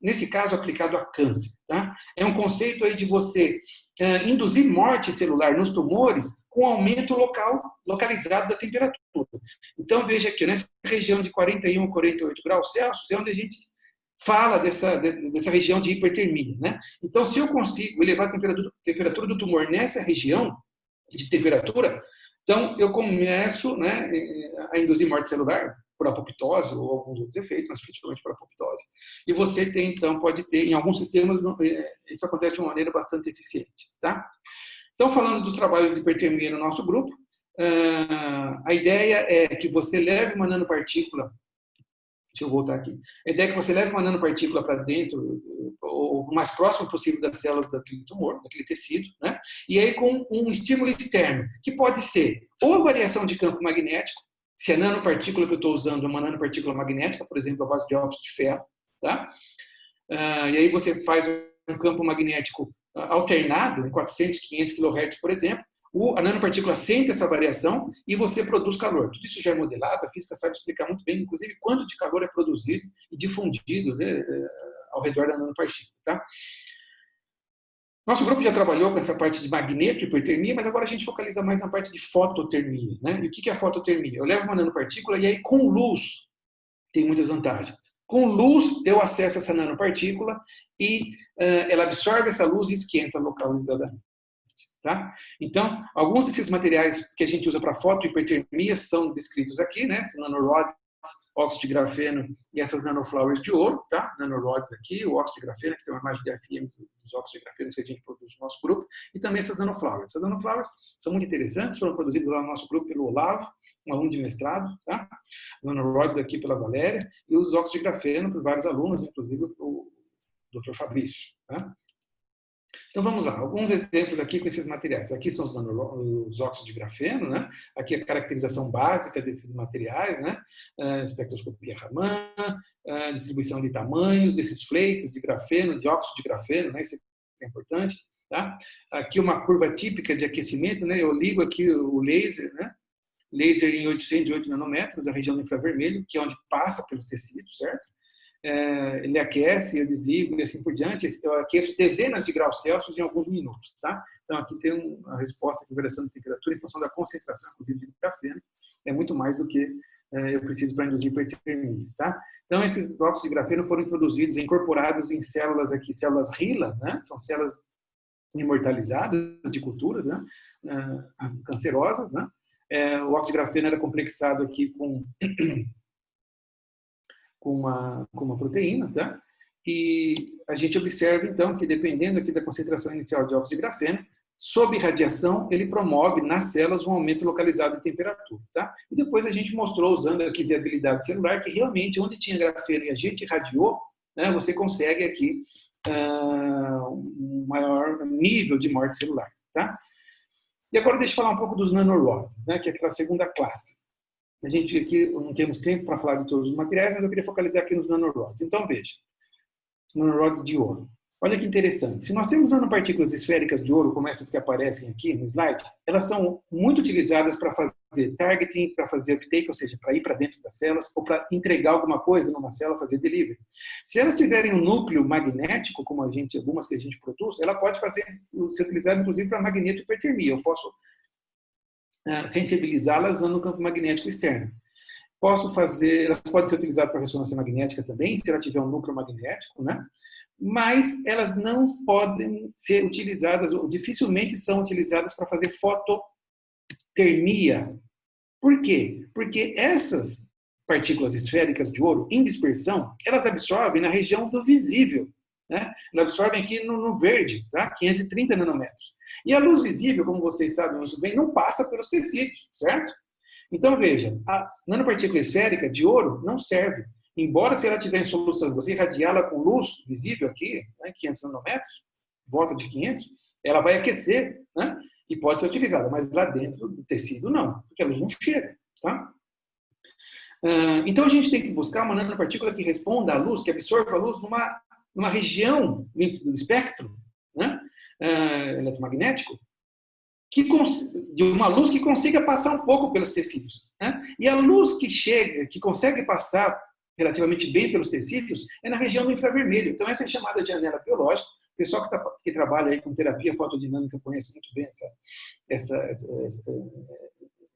nesse caso aplicado a câncer. Tá? É um conceito aí de você induzir morte celular nos tumores com aumento localizado da temperatura. Então, veja aqui, nessa região de 41 a 48 graus Celsius, é onde a gente fala dessa região de hipertermia. Né? Então, se eu consigo elevar a temperatura do tumor nessa região de temperatura, então eu começo, né, a induzir morte celular por apoptose ou alguns outros efeitos, mas principalmente por apoptose. E você tem, então, pode ter, em alguns sistemas, isso acontece de uma maneira bastante eficiente. Tá? Então, falando dos trabalhos de hipertermia no nosso grupo, a ideia é que você leve uma nanopartícula. Deixa eu voltar aqui. A ideia é que você leve uma nanopartícula para dentro, ou o mais próximo possível das células daquele tumor, daquele tecido, né? E aí com um estímulo externo, que pode ser ou a variação de campo magnético, se a nanopartícula que eu estou usando é uma nanopartícula magnética, por exemplo, a base de óxido de ferro, tá? E aí você faz um campo magnético alternado, em 400, 500 kHz, por exemplo, a nanopartícula sente essa variação e você produz calor. Tudo isso já é modelado, a física sabe explicar muito bem, inclusive, quanto de calor é produzido e difundido, né, ao redor da nanopartícula. Tá? Nosso grupo já trabalhou com essa parte de magneto e hipertermia, mas agora a gente focaliza mais na parte de fototermia. Né? E o que é a fototermia? Eu levo uma nanopartícula e aí com luz tem muitas vantagens. Com luz, eu acesso a essa nanopartícula e ela absorve essa luz e esquenta localizadamente. Tá? Então, alguns desses materiais que a gente usa para fotohipertermia são descritos aqui, né? Esse nanorods, óxido de grafeno e essas nanoflowers de ouro, tá? Nanorods aqui, o óxido de grafeno, que tem uma imagem de FM dos óxidos de grafeno que a gente produz no nosso grupo, e também essas nanoflowers. Essas nanoflowers são muito interessantes, foram produzidas lá no nosso grupo pelo Olavo, um aluno de mestrado, tá? Nanorods aqui pela Valéria, e os óxidos de grafeno por vários alunos, inclusive o Dr. Fabrício, tá? Então vamos lá, alguns exemplos aqui com esses materiais. Aqui são os óxidos de grafeno, né? Aqui a caracterização básica desses materiais, né? Espectroscopia Raman, distribuição de tamanhos desses flakes de grafeno, de óxido de grafeno, né? Isso é importante, tá? Aqui uma curva típica de aquecimento, né? Eu ligo aqui o laser, né? Laser em 808 nanômetros da região do infravermelho, que é onde passa pelos tecidos, certo? Ele aquece, eu desligo e assim por diante. Eu aqueço dezenas de graus Celsius em alguns minutos, tá? Então aqui tem uma resposta de variação de temperatura em função da concentração, inclusive, de grafeno. É muito mais do que eu preciso para induzir hipertermia, tá? Então esses óxidos de grafeno foram introduzidos, incorporados em células aqui, células HeLa, né? São células imortalizadas de culturas, né? Cancerosas, né? O óxido de grafeno era complexado aqui com uma proteína, tá? E a gente observa, então, que dependendo aqui da concentração inicial de óxido de grafeno, sob radiação, ele promove nas células um aumento localizado de temperatura, tá? E depois a gente mostrou, usando aqui viabilidade celular, que realmente onde tinha grafeno e a gente irradiou, né, você consegue aqui um maior nível de morte celular, tá? E agora deixa eu falar um pouco dos nanorods, né, que é aquela segunda classe. A gente aqui não temos tempo para falar de todos os materiais, mas eu queria focalizar aqui nos nanorods. Então, veja, nanorods de ouro. Olha que interessante. Se nós temos nanopartículas esféricas de ouro, como essas que aparecem aqui no slide, elas são muito utilizadas para fazer targeting, para fazer uptake, ou seja, para ir para dentro das células, ou para entregar alguma coisa numa célula, fazer delivery. Se elas tiverem um núcleo magnético, como algumas que a gente produz, ela pode ser utilizada, inclusive, para magnetohipertermia. Eu posso sensibilizá-las usando o campo magnético externo. Elas podem ser utilizadas para ressonância magnética também, se ela tiver um núcleo magnético, né? Mas elas não podem ser utilizadas, ou dificilmente são utilizadas para fazer fototermia. Por quê? Porque essas partículas esféricas de ouro em dispersão, elas absorvem na região do visível, né? Elas absorvem aqui no verde, tá? 530 nanômetros. E a luz visível, como vocês sabem muito bem, não passa pelos tecidos, certo? Então, veja, a nanopartícula esférica de ouro não serve. Embora, se ela tiver em solução, você irradiá-la com luz visível aqui, né, 500 nanômetros, volta de 500, ela vai aquecer, né, e pode ser utilizada, mas lá dentro do tecido não, porque a luz não chega, tá? Então, a gente tem que buscar uma nanopartícula que responda à luz, que absorva a luz numa região do espectro, né, eletromagnético, de uma luz que consiga passar um pouco pelos tecidos, né? E a luz que chega, que consegue passar relativamente bem pelos tecidos, é na região do infravermelho. Então, essa é chamada de janela biológica. O pessoal que trabalha aí com terapia fotodinâmica conhece muito bem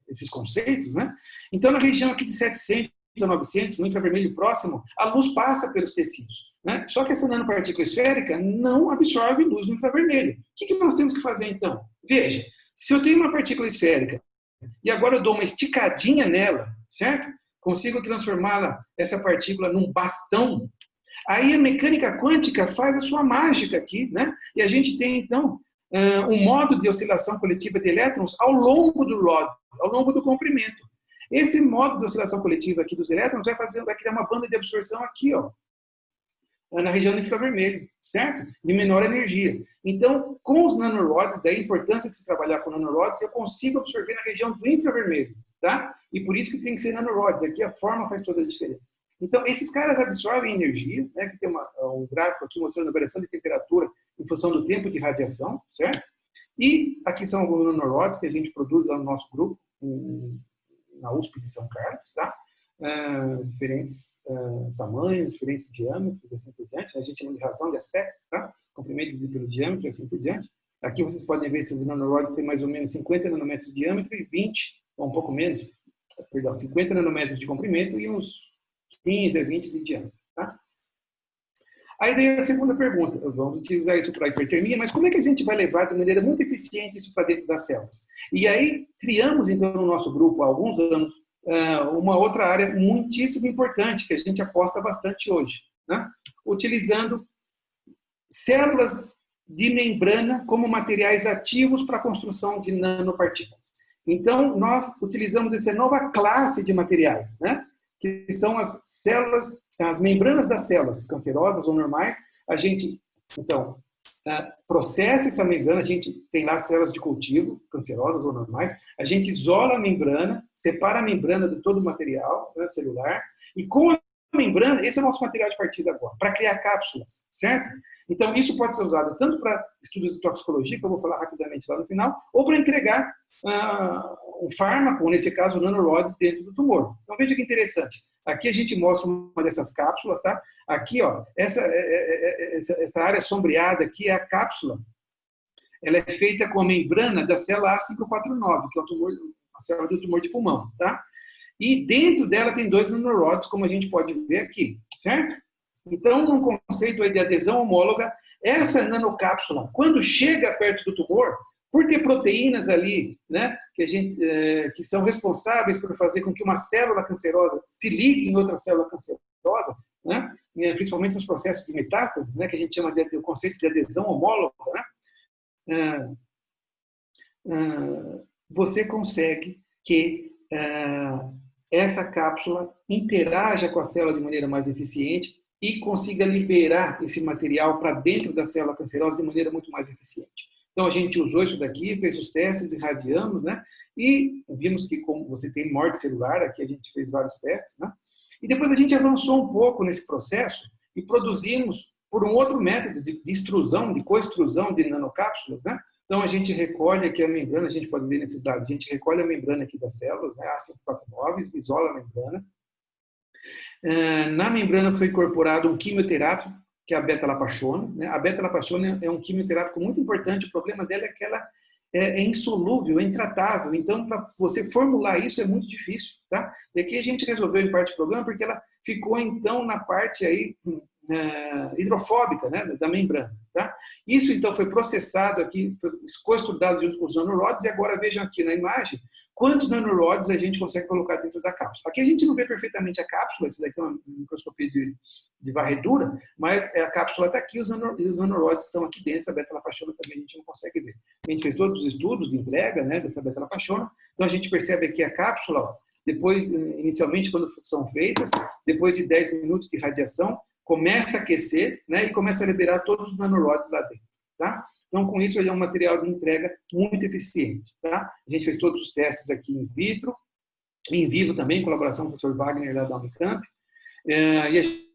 esses conceitos, né? Então, na região aqui de 700 a 900, no infravermelho próximo, a luz passa pelos tecidos, né? Só que essa nanopartícula esférica não absorve luz no infravermelho. O que nós temos que fazer, então? Veja, se eu tenho uma partícula esférica e agora eu dou uma esticadinha nela, certo? Consigo transformá-la, essa partícula, num bastão. Aí a mecânica quântica faz a sua mágica aqui, né? E a gente tem, então, um modo de oscilação coletiva de elétrons ao longo do rod, ao longo do comprimento. Esse modo de oscilação coletiva aqui dos elétrons vai criar uma banda de absorção aqui, ó, na região do infravermelho, certo? De menor energia. Então, com os nanorods, daí a importância de se trabalhar com nanorods, eu consigo absorver na região do infravermelho, tá? E por isso que tem que ser nanorods. Aqui a forma faz toda a diferença. Então, esses caras absorvem energia, né? Que tem um gráfico aqui mostrando a variação de temperatura em função do tempo de radiação, certo? E aqui são alguns nanorods que a gente produz lá no nosso grupo, na USP de São Carlos, tá? Diferentes tamanhos, diferentes diâmetros, assim por diante. A gente chama de razão de aspecto, tá? Comprimento pelo diâmetro, assim por diante. Aqui vocês podem ver esses nanorods têm mais ou menos 50 nanômetros de diâmetro e 20, ou um pouco menos, perdão, 50 nanômetros de comprimento e uns 15 a 20 de diâmetro, tá? Aí vem a segunda pergunta, vamos utilizar isso para a hipertermia, mas como é que a gente vai levar de maneira muito eficiente isso para dentro das células? E aí criamos, então, no nosso grupo, há alguns anos, uma outra área muitíssimo importante, que a gente aposta bastante hoje, né? Utilizando células de membrana como materiais ativos para a construção de nanopartículas. Então, nós utilizamos essa nova classe de materiais, né? Que são as células, as membranas das células, cancerosas ou normais. A gente, então, processa essa membrana, a gente tem lá células de cultivo, cancerosas ou normais, a gente isola a membrana, separa a membrana de todo o material, né, celular, e com a membrana, esse é o nosso material de partida agora, para criar cápsulas, certo? Então, isso pode ser usado tanto para estudos de toxicologia, que eu vou falar rapidamente lá no final, ou para entregar um fármaco, ou nesse caso, nanorods dentro do tumor. Então, veja que interessante. Aqui a gente mostra uma dessas cápsulas, tá? Aqui, ó, essa área sombreada aqui é a cápsula. Ela é feita com a membrana da célula A549, que é a célula do tumor de pulmão, tá? E dentro dela tem 2 nanorods, como a gente pode ver aqui, certo? Então, num conceito aí de adesão homóloga, essa nanocápsula, quando chega perto do tumor, por ter proteínas ali, né, que são responsáveis por fazer com que uma célula cancerosa se ligue em outra célula cancerosa, né, principalmente nos processos de metástase, né, que a gente chama de o conceito de adesão homóloga, né, você consegue que essa cápsula interaja com a célula de maneira mais eficiente e consiga liberar esse material para dentro da célula cancerosa de maneira muito mais eficiente. Então, a gente usou isso daqui, fez os testes, irradiamos, né? E vimos que, como você tem morte celular, aqui a gente fez vários testes, né? E depois a gente avançou um pouco nesse processo e produzimos por um outro método de extrusão, de coextrusão de nanocápsulas, né? Então, a gente recolhe aqui a membrana, a gente pode ver nesses dados, a gente recolhe a membrana aqui das células, né? A549, isola a membrana. Na membrana foi incorporado um quimioterápico, que é a beta-lapachona, né? A beta-lapachona é um quimioterápico muito importante, o problema dela é que ela é insolúvel, é intratável, então para você formular isso é muito difícil, tá? E aqui a gente resolveu em parte o problema porque ela ficou então na parte aí hidrofóbica, né, da membrana, tá? Isso então foi processado aqui, foi co-estudado junto com os nanorods e agora vejam aqui na imagem quantos nanorods a gente consegue colocar dentro da cápsula. Aqui a gente não vê perfeitamente a cápsula, essa daqui é uma microscopia de varredura, mas a cápsula está aqui, os nanorods estão aqui dentro, a beta-lapachona também a gente não consegue ver. A gente fez todos os estudos de entrega, né, dessa beta-lapachona, então a gente percebe aqui a cápsula, ó, depois, inicialmente, quando são feitas, depois de 10 minutos de radiação, começa a aquecer, né, e começa a liberar todos os nanorods lá dentro, tá? Então, com isso, ele é um material de entrega muito eficiente, tá? A gente fez todos os testes aqui in vitro, em vivo também, em colaboração com o professor Wagner lá da Unicamp, e a gente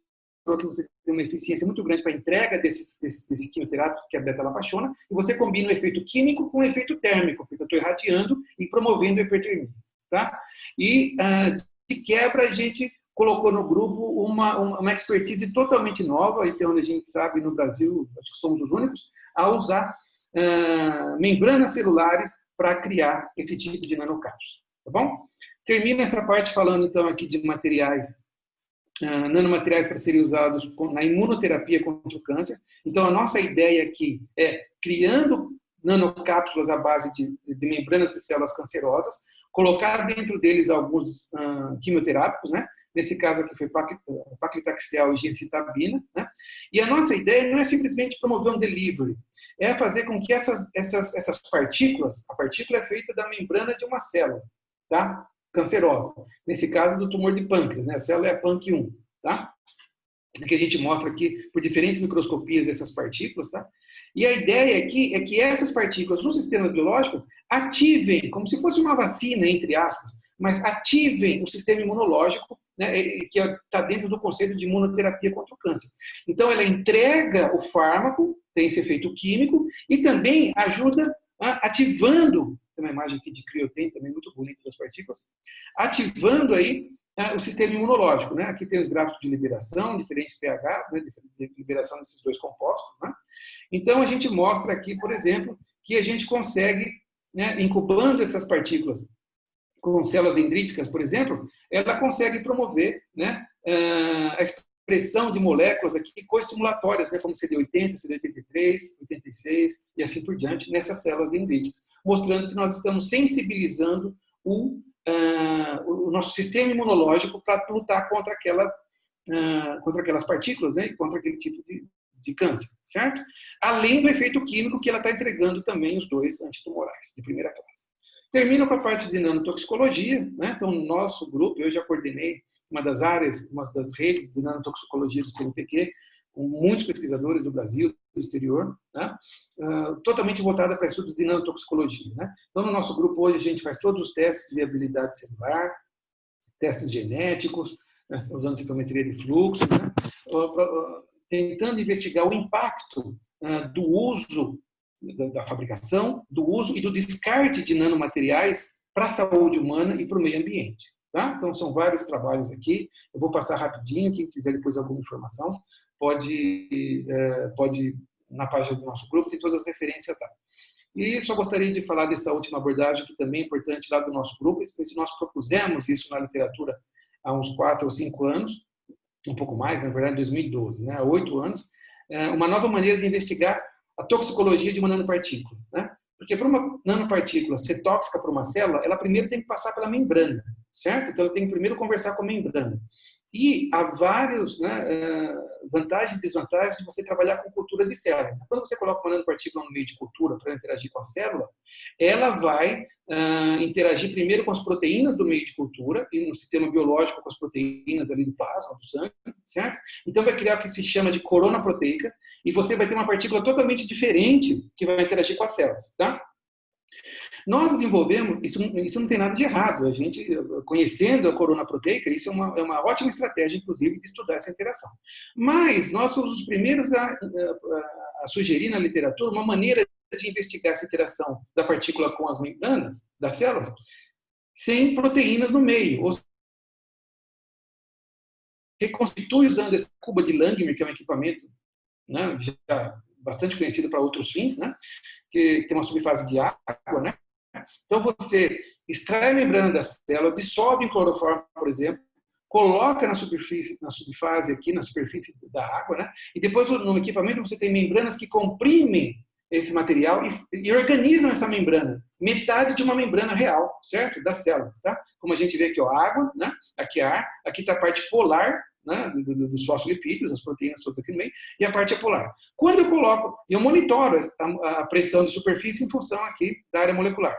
falou que você tem uma eficiência muito grande para a entrega desse quimioterápico, que é a beta-lapachona, e você combina o efeito químico com o efeito térmico, porque eu estou irradiando e promovendo a hipertermia, tá? E, de quebra, a gente colocou no grupo uma expertise totalmente nova, então onde a gente sabe no Brasil, acho que somos os únicos, a usar membranas celulares para criar esse tipo de nanocápsula, tá bom? Termino essa parte falando então aqui de materiais, nanomateriais para serem usados na imunoterapia contra o câncer. Então a nossa ideia aqui é criando nanocápsulas à base de membranas de células cancerosas, colocar dentro deles alguns quimioterápicos, né? Nesse caso aqui foi paclitaxel e gencitabina, né? E a nossa ideia não é simplesmente promover um delivery, é fazer com que essas partículas, a partícula é feita da membrana de uma célula, tá? Cancerosa. Nesse caso do tumor de pâncreas, né? A célula é a PANC1, tá? Que a gente mostra aqui por diferentes microscopias essas partículas, tá? E a ideia aqui é que essas partículas no sistema biológico ativem, como se fosse uma vacina, entre aspas, mas ativem o sistema imunológico, né, que está dentro do conceito de imunoterapia contra o câncer. Então, ela entrega o fármaco, tem esse efeito químico, e também ajuda ativando, tem uma imagem aqui de criotem também muito bonita das partículas, ativando aí o sistema imunológico, né? Aqui tem os gráficos de liberação, diferentes pHs, né? De liberação desses dois compostos, né? Então, a gente mostra aqui, por exemplo, que a gente consegue, né, incubando essas partículas com células dendríticas, por exemplo, ela consegue promover, né, a expressão de moléculas aqui coestimulatórias, né, como CD80, CD83, 86 e assim por diante, nessas células dendríticas, mostrando que nós estamos sensibilizando o nosso sistema imunológico para lutar contra aquelas partículas, né, contra aquele tipo de câncer, certo? Além do efeito químico que ela está entregando também os dois antitumorais, de primeira classe. Termino com a parte de nanotoxicologia, né? Então, no nosso grupo, eu já coordenei uma das redes de nanotoxicologia do CNPq, com muitos pesquisadores do Brasil, do exterior, né? Totalmente voltada para estudos de nanotoxicologia, né? Então, no nosso grupo hoje, a gente faz todos os testes de viabilidade celular, testes genéticos, né? Usando ciclometria de fluxo, né? Tentando investigar o impacto do uso da fabricação, do uso e do descarte de nanomateriais para a saúde humana e para o meio ambiente. Tá? Então, são vários trabalhos aqui. Eu vou passar rapidinho. Quem quiser depois alguma informação, pode na página do nosso grupo, tem todas as referências lá. E só gostaria de falar dessa última abordagem, que também é importante lá do nosso grupo. Nós propusemos isso na literatura há uns 4 ou 5 anos, um pouco mais, na verdade, em 2012, né? Há 8 anos, uma nova maneira de investigar a toxicologia de uma nanopartícula, né? Porque para uma nanopartícula ser tóxica para uma célula, ela primeiro tem que passar pela membrana, certo? Então, ela tem que primeiro conversar com a membrana. E há vários, né, vantagens e desvantagens de você trabalhar com cultura de células. Quando você coloca uma nanopartícula no meio de cultura para interagir com a célula, ela vai interagir primeiro com as proteínas do meio de cultura e no sistema biológico com as proteínas ali do plasma, do sangue, certo? Então vai criar o que se chama de corona proteica e você vai ter uma partícula totalmente diferente que vai interagir com as células, tá? Nós desenvolvemos, isso não tem nada de errado, a gente, conhecendo a corona proteica, isso é uma ótima estratégia, inclusive, de estudar essa interação. Mas nós somos os primeiros a sugerir na literatura uma maneira de investigar essa interação da partícula com as membranas das células sem proteínas no meio, ou seja, reconstitui usando essa cuba de Langmuir, que é um equipamento, né, já bastante conhecido para outros fins, né, que tem uma subfase de água, né? Então, você extrai a membrana da célula, dissolve em cloroformo, por exemplo, coloca na subfase aqui, na superfície da água, né? E depois, no equipamento, você tem membranas que comprimem esse material e organizam essa membrana, metade de uma membrana real, certo? Da célula, tá? Como a gente vê aqui, ó, água, né? Aqui é ar, aqui está a parte polar, né, dos fosfolipídios, as proteínas todas aqui no meio, e a parte apolar. Quando eu coloco, eu monitoro a pressão de superfície em função aqui da área molecular.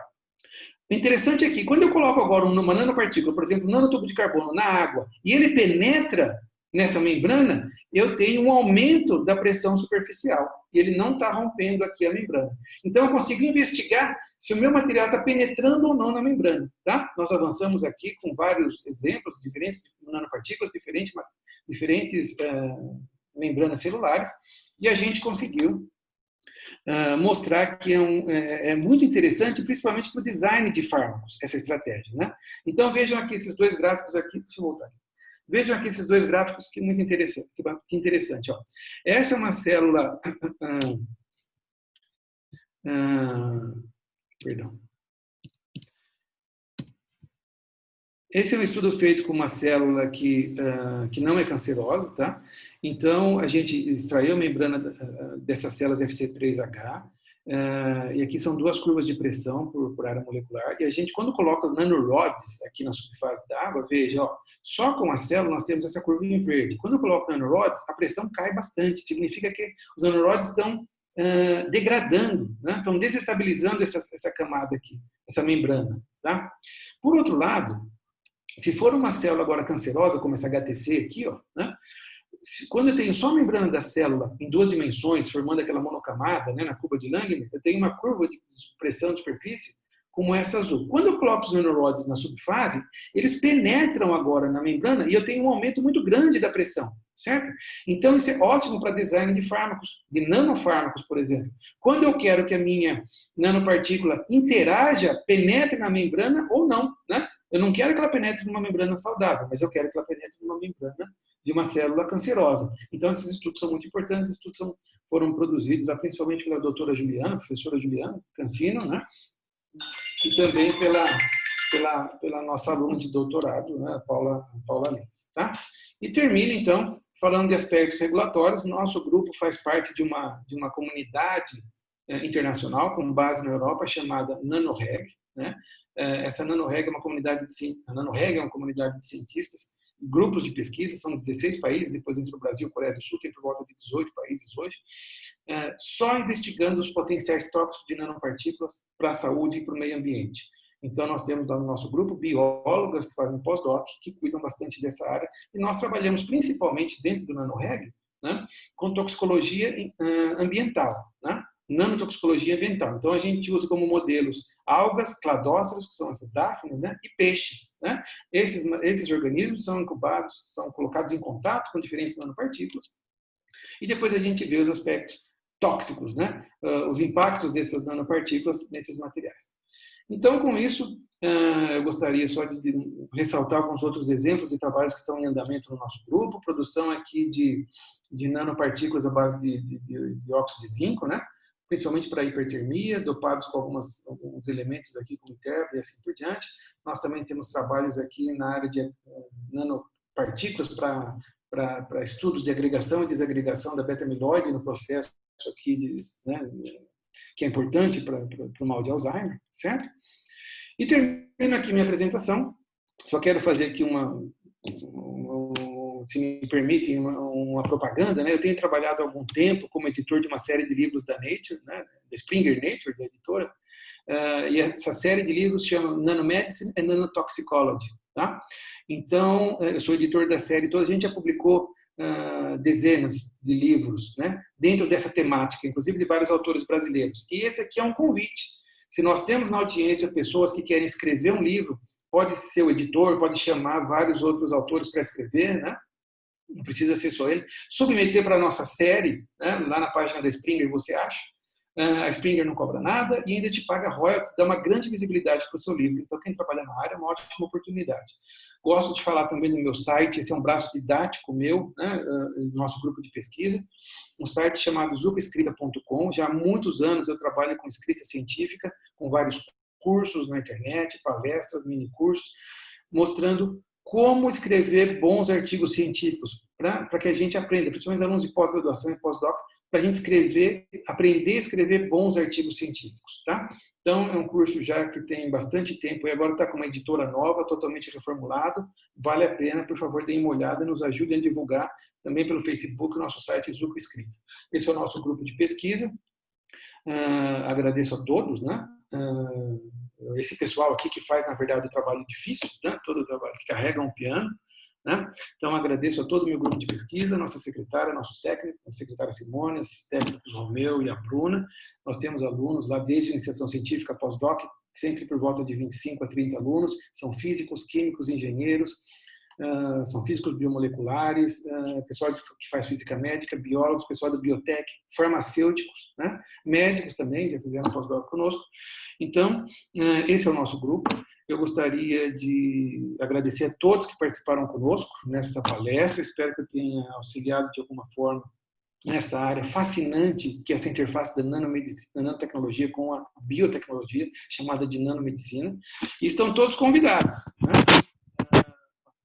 O interessante é que, quando eu coloco agora uma nanopartícula, por exemplo, um nanotubo de carbono na água, e ele penetra nessa membrana, eu tenho um aumento da pressão superficial, e ele não está rompendo aqui a membrana. Então, eu consigo investigar se o meu material está penetrando ou não na membrana. Tá? Nós avançamos aqui com vários exemplos, diferentes nanopartículas, diferentes membranas celulares, e a gente conseguiu mostrar que é muito interessante, principalmente para o design de fármacos, essa estratégia. Né? Então, vejam aqui esses dois gráficos aqui. Deixa eu voltar. Vejam aqui esses dois gráficos que é muito interessante. Que interessante, ó. Essa é uma célula... perdão. Esse é um estudo feito com uma célula que não é cancerosa, tá? Então, a gente extraiu a membrana dessas células FC3H, e aqui são duas curvas de pressão por área molecular, e a gente, quando coloca nanorods aqui na subfase da água, veja, ó, só com a célula nós temos essa curva em verde. Quando eu coloco nanorods, a pressão cai bastante, significa que os nanorods estão degradando, né? Estão desestabilizando essa camada aqui, essa membrana, tá? Por outro lado, se for uma célula agora cancerosa, como essa HTC aqui, ó, né? Quando eu tenho só a membrana da célula em 2 dimensões, formando aquela monocamada, né, na cuba de Langmuir, eu tenho uma curva de pressão de superfície como essa azul. Quando eu coloco os nanorods na subfase, eles penetram agora na membrana e eu tenho um aumento muito grande da pressão, certo? Então, isso é ótimo para design de fármacos, de nanofármacos, por exemplo. Quando eu quero que a minha nanopartícula interaja, penetre na membrana ou não, né? Eu não quero que ela penetre numa membrana saudável, mas eu quero que ela penetre numa membrana de uma célula cancerosa. Então, esses estudos são muito importantes, esses estudos foram produzidos lá, principalmente pela doutora Juliana, professora Juliana Cancino, né? E também pela pela nossa aluna de doutorado, né, Paula Lenz. Tá? E termino, então, falando de aspectos regulatórios. Nosso grupo faz parte de uma comunidade internacional com base na Europa chamada NanoReg. Né? Essa NanoReg é uma comunidade de cientistas, grupos de pesquisa, são 16 países, depois entre o Brasil e a Coreia do Sul, tem por volta de 18 países hoje, só investigando os potenciais tóxicos de nanopartículas para a saúde e para o meio ambiente. Então, nós temos no nosso grupo biólogas que fazem pós-doc, que cuidam bastante dessa área, e nós trabalhamos principalmente dentro do NanoReg, né, com toxicologia ambiental, né, nanotoxicologia ambiental. Então, a gente usa como modelos algas, cladóceros, que são essas dáfnias, né, e peixes. Né? Esses organismos são incubados, são colocados em contato com diferentes nanopartículas, e depois a gente vê os aspectos tóxicos, né, os impactos dessas nanopartículas nesses materiais. Então, com isso, eu gostaria só de ressaltar alguns outros exemplos de trabalhos que estão em andamento no nosso grupo. Produção aqui de nanopartículas à base de óxido de zinco, né? Principalmente para hipertermia, dopados com alguns elementos aqui, como terra e assim por diante. Nós também temos trabalhos aqui na área de nanopartículas para estudos de agregação e desagregação da beta-amiloide no processo aqui né, que é importante para o mal de Alzheimer, certo? E termino aqui minha apresentação. Só quero fazer aqui se me permitem, uma propaganda. Né? Eu tenho trabalhado há algum tempo como editor de uma série de livros da Nature, né? Da Springer Nature, da editora, e essa série de livros chama Nanomedicine and Nanotoxicology. Tá? Então, eu sou editor da série toda, a gente já publicou dezenas de livros, né, dentro dessa temática, inclusive de vários autores brasileiros. E esse aqui é um convite. Se nós temos na audiência pessoas que querem escrever um livro, pode ser o editor, pode chamar vários outros autores para escrever, né? Não precisa ser só ele. Submeter para a nossa série, né, lá na página da Springer você acha. A Springer não cobra nada e ainda te paga royalties, dá uma grande visibilidade para o seu livro. Então, quem trabalha na área é uma ótima oportunidade. Gosto de falar também do meu site, esse é um braço didático meu, né, do nosso grupo de pesquisa, um site chamado zucaescrita.com. Já há muitos anos eu trabalho com escrita científica, com vários cursos na internet, palestras, mini-cursos, mostrando como escrever bons artigos científicos, para que a gente aprenda, principalmente alunos de pós-graduação e pós-doc, para a gente aprender a escrever bons artigos científicos. Tá? Então, é um curso já que tem bastante tempo e agora está com uma editora nova, totalmente reformulado. Vale a pena, por favor, deem uma olhada, nos ajudem a divulgar também pelo Facebook o nosso site Zuca Escrita. Esse é o nosso grupo de pesquisa. Agradeço a todos, né? Esse pessoal aqui que faz, na verdade, o trabalho difícil, né? Todo o trabalho que carrega um piano. Né? Então, agradeço a todo o meu grupo de pesquisa, nossa secretária, nossos técnicos, a secretária Simone, os técnicos Romeu e a Bruna. Nós temos alunos lá desde a iniciação científica pós-doc, sempre por volta de 25 a 30 alunos, são físicos, químicos, engenheiros, são físicos biomoleculares, pessoal que faz física médica, biólogos, pessoal da biotech, farmacêuticos, né? Médicos também, já fizeram pós-doc conosco. Então, esse é o nosso grupo. Eu gostaria de agradecer a todos que participaram conosco nessa palestra. Espero que eu tenha auxiliado de alguma forma nessa área fascinante que é essa interface da nanomedicina, da nanotecnologia com a biotecnologia, chamada de nanomedicina. E estão todos convidados. Né?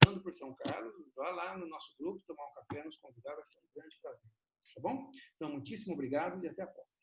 Passando por São Carlos, vá lá no nosso grupo, tomar um café, nos convidar, vai ser um grande prazer. Tá bom? Então, muitíssimo obrigado e até a próxima.